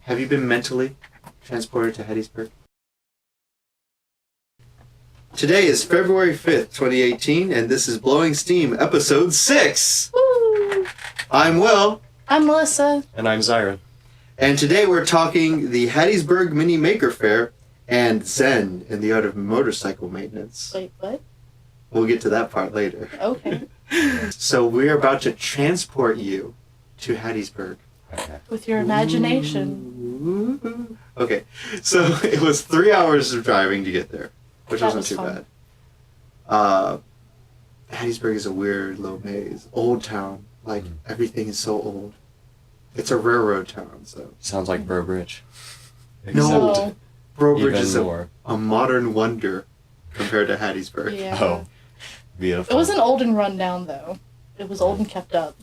Have you been mentally transported to Hattiesburg? Today is February 5th, 2018, and this is Blowing Steam, Episode 6! Woo! I'm Will. I'm Melissa. And I'm Zyron. And today we're talking the Hattiesburg Mini Maker Faire and Zen in the art of motorcycle maintenance. Wait, what? We'll get to that part later. Okay. So we're about to transport you to Hattiesburg. Okay. With your imagination. Okay, so it was 3 hours of driving to get there, which That wasn't was too fun. bad. Hattiesburg is a weird little maze. Old town. Like, everything is so old. It's a railroad town, so... Sounds like Bro Bridge. No. Brobridge is more. a modern wonder compared to Hattiesburg. Yeah. Oh, beautiful. It wasn't old and run down, though. It was old and kept up.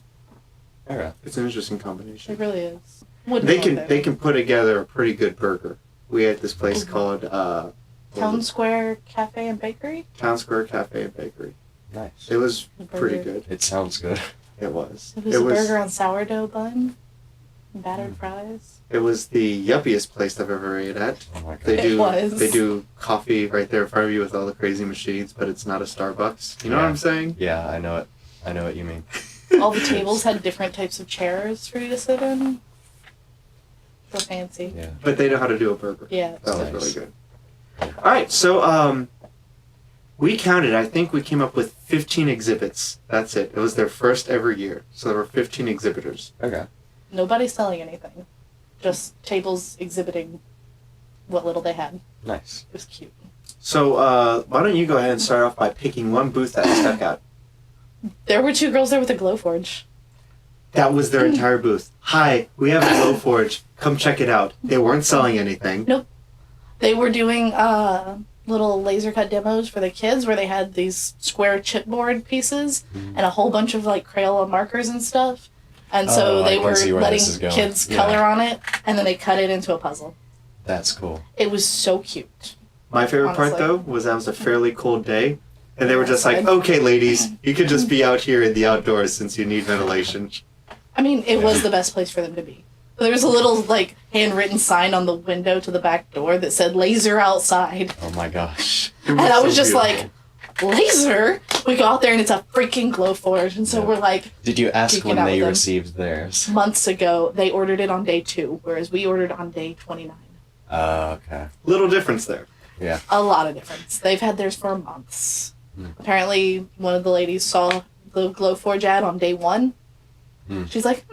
Okay. It's an interesting combination. It really is. Wouldn't They go can there. they can put together a pretty good burger. We had this place called Town Square Cafe and Bakery? Town Square Cafe and Bakery. Nice. It was The pretty burger. good. It sounds good. It was. It was a burger on sourdough bun. And battered fries. It was the yuppiest place I've ever ate at. Oh my god. It was. They do coffee right there in front of you with all the crazy machines, but it's not a Starbucks. You know what I'm saying? Yeah, I know it. I know what you mean. All the tables had different types of chairs for you to sit in. So fancy. Yeah. But they know how to do a burger. Yeah. That was Nice. really good. All right, so we counted. I think we came up with 15 exhibits. That's it. It was their first ever year, so there were 15 exhibitors. Okay. Nobody's selling anything. Just tables exhibiting what little they had. Nice. It was cute. So why don't you go ahead and start off by picking one booth that stuck out? There were two girls there with a glow forge. That was their entire booth. Hi, we have a glow forge. Come check it out. They weren't selling anything. Nope. They were doing little laser cut demos for the kids where they had these square chipboard pieces and a whole bunch of like Crayola markers and stuff. And so Oh, I they can were see where this is letting going. kids Yeah. color on it and then they cut it into a puzzle. That's cool. It was so cute. My favorite part, Honestly. though, was that was a fairly cold day. And they were just like, Outside. okay, ladies, you can just be out here in the outdoors since you need ventilation. I mean, it was the best place for them to be. There was a little like handwritten sign on the window to the back door that said "laser outside," Oh my gosh. It and I so was just beautiful. like, "Laser!" We go out there and it's a freaking glow forge, and so Yeah. we're like, Did you ask Geeking when out they with them. received theirs? months ago they ordered it on day 2, whereas we ordered on day 29. Okay. Little difference there. Yeah. A lot of difference. They've had theirs for months. Mm. Apparently, one of the ladies saw the glow forge ad on day 1. Mm. She's like,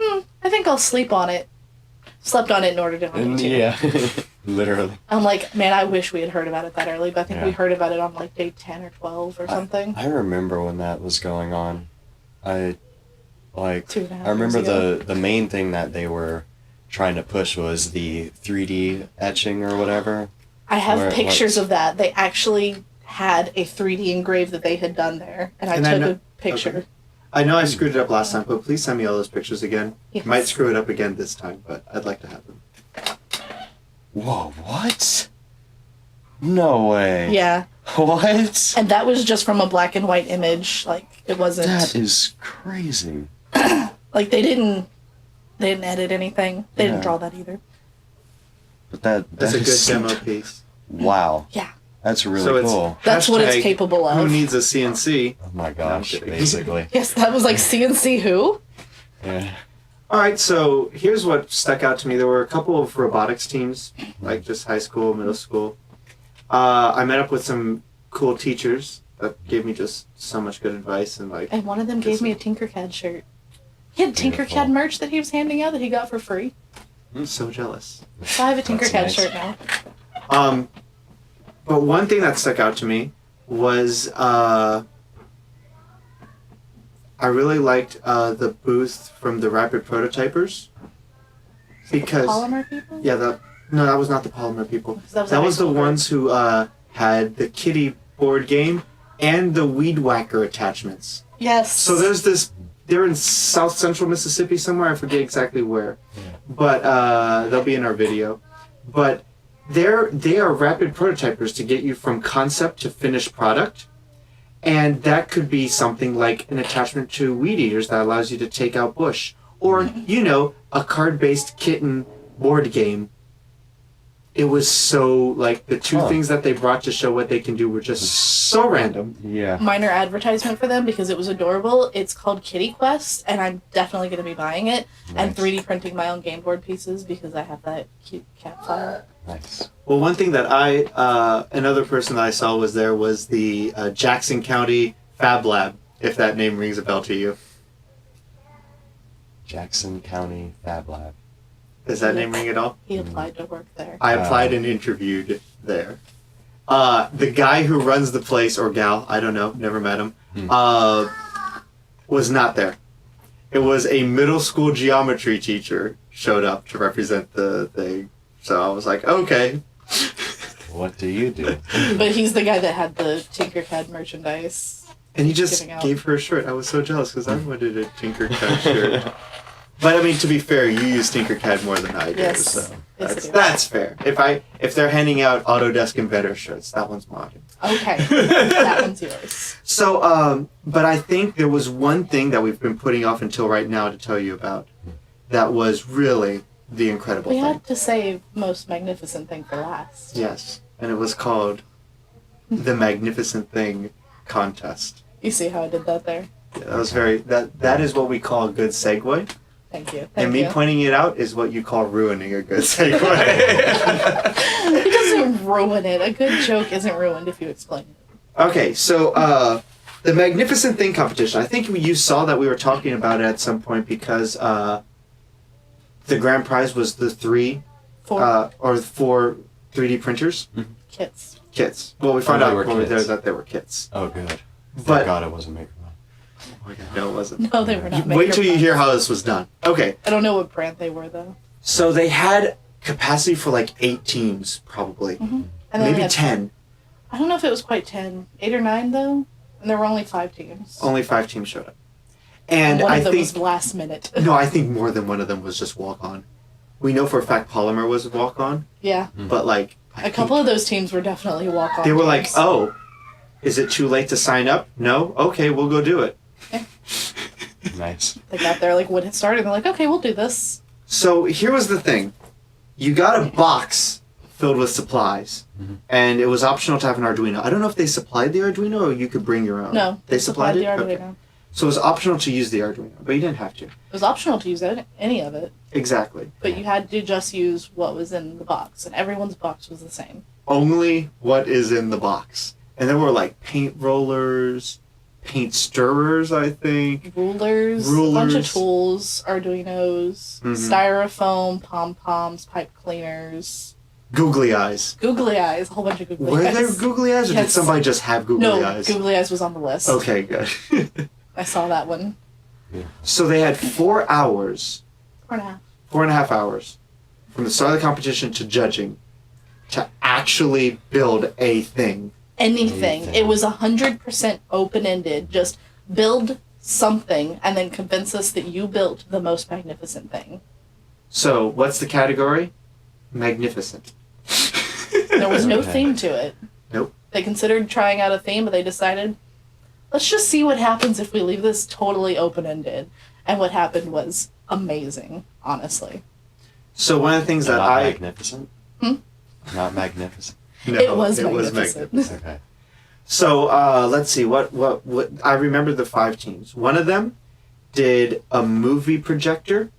I think I'll sleep on it. Slept on it and ordered it on day 2. Yeah. Literally. I'm like, man, I wish we had heard about it that early, but I think we Yeah. heard about it on like day 10 or 12 or something. I remember when that was going on. I 2.5 I remember years ago. the main thing that they were trying to push was the 3D etching or whatever. I have where it pictures was- of that. They actually had a 3D engraved that they had done there, and I And I took know- a picture. okay. I know I screwed it up last time, but please send me all those pictures again. Yes. Might screw it up again this time, but I'd like to have them. Whoa, what? No way. Yeah, What? and that was just from a black and white image. Like it wasn't That is crazy. like they didn't edit anything. They didn't Yeah. draw that either. But that's That's a good demo piece. Wow. Yeah, That's really So it's- cool. that's what it's Hashtag, capable Who of. needs a CNC? Oh my I'm gosh, kidding. basically. Yes, that was like CNC who? Yeah. All right, so here's what stuck out to me. There were a couple of robotics teams, like just high school, middle school. I met up with some cool teachers that gave me just so much good advice and like. And one of them gave me a Tinkercad shirt. He had Beautiful. Tinkercad merch that he was handing out that he got for free. I'm so jealous. So I have a That's Tinkercad nice. shirt now. But one thing that stuck out to me was I really liked the booth from the Rapid Prototypers because Polymer people? yeah, that was not the Polymer people. That was That a was high the school ones who had the kitty board game and the weed whacker attachments. Yes. So there's this. They're in South Central Mississippi somewhere. I forget exactly where, but they'll be in our video. But they are rapid prototypers to get you from concept to finished product, and that could be something like an attachment to weed eaters that allows you to take out bush, or a card-based kitten board game it was so, like, the two Huh. things that they brought to show what they can do were just so random. Yeah. Minor advertisement for them because it was adorable. It's called Kitty Quest, and I'm definitely going to be buying it and Nice. 3D printing my own game board pieces because I have that cute cat file. Nice. Well, one thing that another person that I saw was there was the Jackson County Fab Lab, if that name rings a bell to you. Jackson County Fab Lab. Does that name ring at all? He applied to work there. I applied and interviewed there. The guy who runs the place, or gal, I don't know, never met him, was not there. It was a middle school geometry teacher showed up to represent the thing. So I was like, okay. What do you do? But he's the guy that had the Tinkercad merchandise. And he just Giving out. gave her a shirt. I was so jealous because I wanted a Tinkercad shirt. But I mean, to be fair, you use Tinkercad more than I do, Yes. so Yes, I do. that's fair. If they're handing out Autodesk and Better shirts, that one's mine. Okay, that one's yours. So, but I think there was one thing that we've been putting off until right now to tell you about. That was really the incredible We thing. had to save most magnificent thing for last. Yes, and it was called the Magnificent Thing Contest. You see how I did that there? Yeah, that was very that is what we call a good segue. Thank you. And Thank me you. pointing it out is what you call ruining a good segue. It doesn't ruin it. A good joke isn't ruined if you explain it. Okay, so the Magnificent Thing competition. I think you saw that we were talking about it at some point because the grand prize was the four 3D printers Kits. kits. Well, we found they out were when we were there kits. that they were kits. Oh, good. But Thank God it wasn't Maker Mine. oh my God, no, it wasn't. No, they were not. Wait till you Maker hear Products. how this was done. Okay, I don't know what brand they were though. so they had capacity for like 8 teams, probably, And then they maybe had- 10. I don't know if it was quite 10. 8 or 9 though. And there were only 5 teams. Only 5 teams showed up, and one I of them think was last minute. no, I think more than one of them was just walk on. We know for a fact Polymer was walk on, Yeah. but like I A couple of those teams were definitely walk-on. they were like, teams. oh, is it too late to sign up? No, okay, we'll go do it. Nice. They got there like when it started. They're like, okay, we'll do this. So here was the thing. You got a box filled with supplies, and it was optional to have an Arduino. I don't know if they supplied the Arduino or you could bring your own. No, They supplied it? the Arduino. Okay. So it was optional to use the Arduino, but you didn't have to. It was optional to use any of it, Exactly. but you had to just use what was in the box, and everyone's box was the same. Only what is in the box. And there were like paint rollers, paint stirrers, I think. Rulers, a bunch of Rulers. tools, Arduinos, Mhm. styrofoam, pom-poms, pipe cleaners, Googly eyes. googly eyes, a whole bunch of googly Were eyes. there googly eyes, or did Yes. somebody just have googly No, eyes? googly eyes was on the list. Okay, good. I saw that one. So they had 4 hours, 4.5. 4.5 hours, from the start of the competition to judging, to actually build a thing. Anything. Anything. It was 100% open-ended. Just build something and then convince us that you built the most magnificent thing. So what's the category? Magnificent. There was no Okay. theme to it. Nope. They considered trying out a theme, but they decided, let's just see what happens if we leave this totally open-ended. And what happened was amazing, honestly. So one of the things that Not I magnificent? Hmm? Not magnificent. no, it was magnificent. Okay. So let's see what I remember the 5 teams. One of them did a movie projector,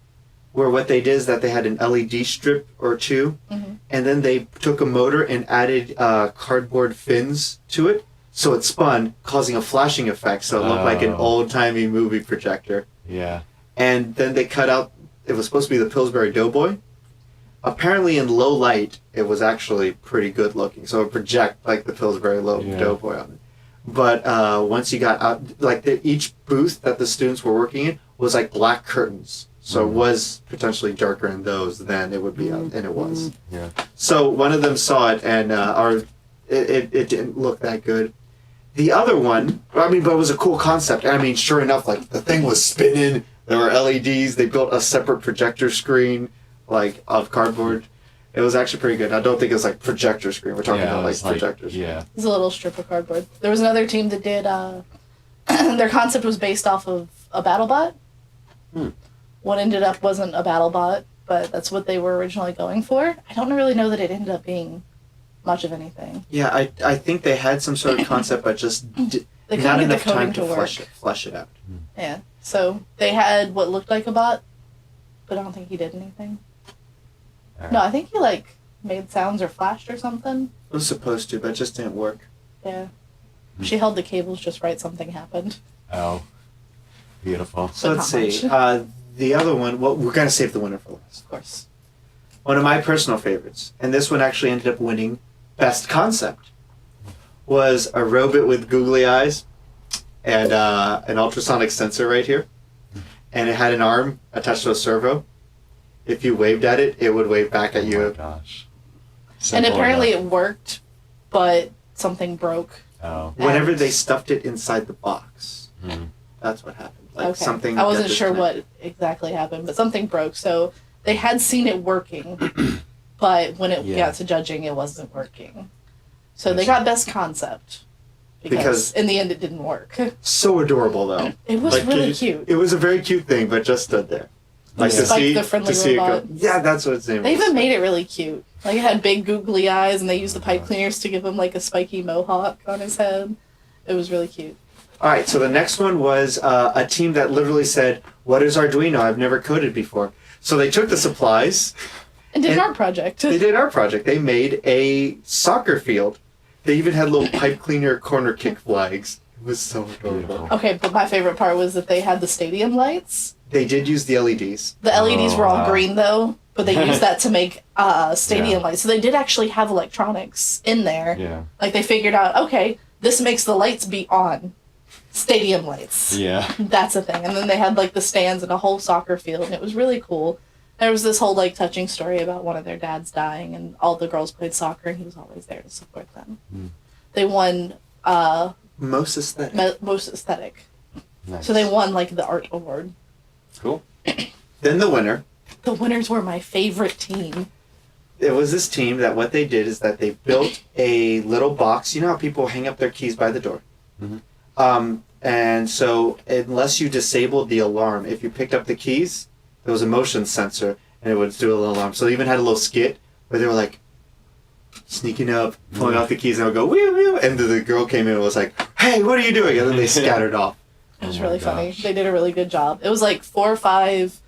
where what they did is that they had an LED strip or 2, Mhm. and then they took a motor and added cardboard fins to it, so it spun, causing a flashing effect, so it looked like an Oh. old-timey movie projector. Yeah. And then they cut out. It was supposed to be the Pillsbury Doughboy. Apparently, in low light, it was actually pretty good looking. So it project like the Pillsbury Yeah. Doughboy on it. But once you got out, like each booth that the students were working in was like black curtains. So it was potentially darker in those than it would be, and it was. Yeah. So one of them saw it, and it didn't look that good. The other one, I mean, but it was a cool concept. I mean, sure enough, like the thing was spinning. There were LEDs. They built a separate projector screen, like of cardboard. It was actually pretty good. I don't think it was like projector screen. We're talking Yeah, about it like was like, projectors. yeah. It was a little strip of cardboard. There was another team that did, their concept was based off of a BattleBot. Hmm. What ended up wasn't a BattleBot, but that's what they were originally going for. I don't really know that it ended up being much of anything. Yeah, I think they had some sort of concept, but just They couldn't not get the enough time coding to to work. flesh it out. Yeah. So they had what looked like a bot, but I don't think he did anything. Alright. No, I think he like made sounds or flashed or something. It was supposed to, but it just didn't work. Yeah. She held the cables just right, something happened. Oh, beautiful. So But let's not see. much. The other one, well, we're going to save the winner for last. Of course. One of my personal favorites, and this one actually ended up winning Best Concept, was a robot with googly eyes and an ultrasonic sensor right here. And it had an arm attached to a servo. If you waved at it, it would wave back at Oh you. my gosh. And Simple apparently enough. it worked, but something broke. Oh. Whenever And- they stuffed it inside the box, that's what happened. Like Okay. something. I wasn't got sure disconnected. what exactly happened, but something broke. So they had seen it working, but when it Yeah. got to judging, it wasn't working. So they Yes. got best concept because Because- in the end it didn't work. So adorable though. It was Like, really it- cute. It was a very cute thing, but just stood there. Like Yeah. to Spike see, the friendly to see robot. it go. Yeah, that's what its name They was. even made it really cute. Like it had big googly eyes, and they used the pipe cleaners to give him like a spiky mohawk on his head. It was really cute. All right, so the next one was a team that literally said, "What is Arduino? I've never coded before." So they took the supplies. And did And an art project. They did our project. They made a soccer field. They even had little pipe cleaner corner kick flags. It was so adorable. Beautiful. Okay, but my favorite part was that they had the stadium lights. They did use the LEDs. The LEDs were all wow. green though, but they used that to make stadium Yeah. lights. So they did actually have electronics in there. Yeah. Like they figured out, okay, this makes the lights be on. Stadium lights. Yeah. That's a thing. And then they had like the stands and a whole soccer field, and it was really cool. There was this whole like touching story about one of their dads dying, and all the girls played soccer, and he was always there to support them. Mm. They won Most aesthetic. most aesthetic, Nice. so they won like the art award. Cool. Then the winner. The winners were my favorite team. It was this team that what they did is that they built a little box. You know how people hang up their keys by the door? Mhm. And so unless you disabled the alarm, if you picked up the keys, there was a motion sensor and it would do a little alarm. So they even had a little skit where they were like sneaking up, pulling out the keys, and it would go wee wee. And the girl came in and was like, "Hey, what are you doing?" And then they scattered off. It was Oh my really funny. gosh. They did a really good job. It was like 4 or 5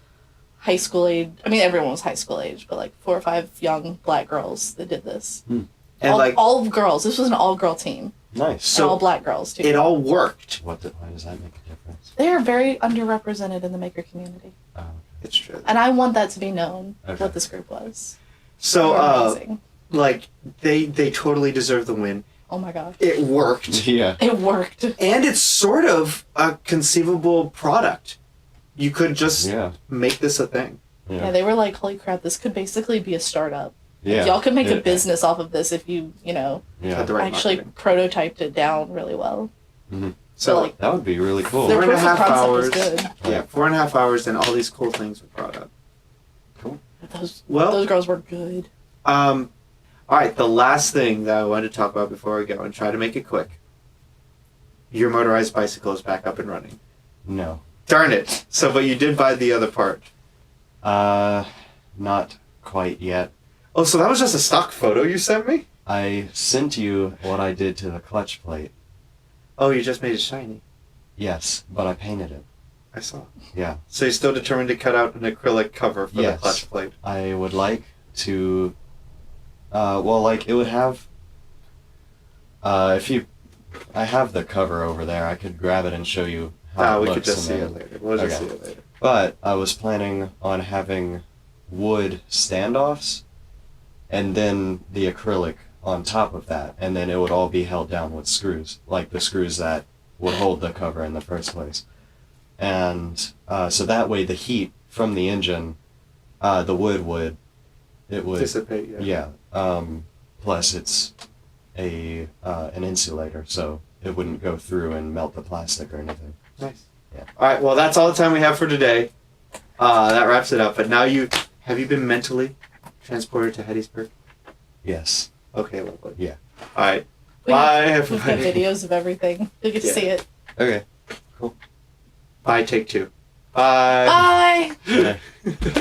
high school age. I mean, everyone was high school age, but like 4 or 5 young black girls that did this. And all, like all girls. This was an all-girl team. Nice. And all so, black girls too. it all worked. Why does that make a difference? They are very underrepresented in the maker community, Oh. It's true. and I want that to be known. Okay. What this group was. So, They're amazing. like they totally deserve the win. Oh my gosh, It worked. Yeah. it worked. And it's sort of a conceivable product. You could just Yeah. make this a thing. Yeah, Yeah. they were like, "Holy crap, this could basically be a startup. Yeah. Y'all could make a Yeah. business off of this if you Yeah. Had the right actually marketing. prototyped it down really well." So, like, That would be really cool. Their 4.5 proof of concept was hours. good. yeah, 4.5 hours, and all these cool things were brought up. But those Well, girls were good. all right. The last thing that I wanted to talk about before we go and try to make it quick. Your motorized bicycle is back up and running. No. Darn it! So, but you did buy the other part. Not quite yet. Oh, so that was just a stock photo you sent me? I sent you what I did to the clutch plate. Oh, you just made it shiny. Yes, but I painted it. I saw. Yeah. So you're still determined to cut out an acrylic cover for the Yes. clutch plate. I would like to, it would have, I have the cover over there. I could grab it and show you how it We looks. could just see and it then- later. We'll just Okay. see it later. But I was planning on having wood standoffs and then the acrylic on top of that, and then it would all be held down with screws, like the screws that would hold the cover in the first place. And so that way the heat from the engine, the wood would, it would, Dissipate, yeah. yeah. Plus it's an insulator, so it wouldn't go through and melt the plastic or anything. Nice. Yeah. All right. Well, that's all the time we have for today. That wraps it up. But now have you been mentally transported to Hattiesburg? Yes. Okay, lovely. Yeah. All right. We Bye, have, we've got everybody. videos of everything. You get to Yeah. see it. Okay. Bye. Take 2. Bye. Bye. Bye.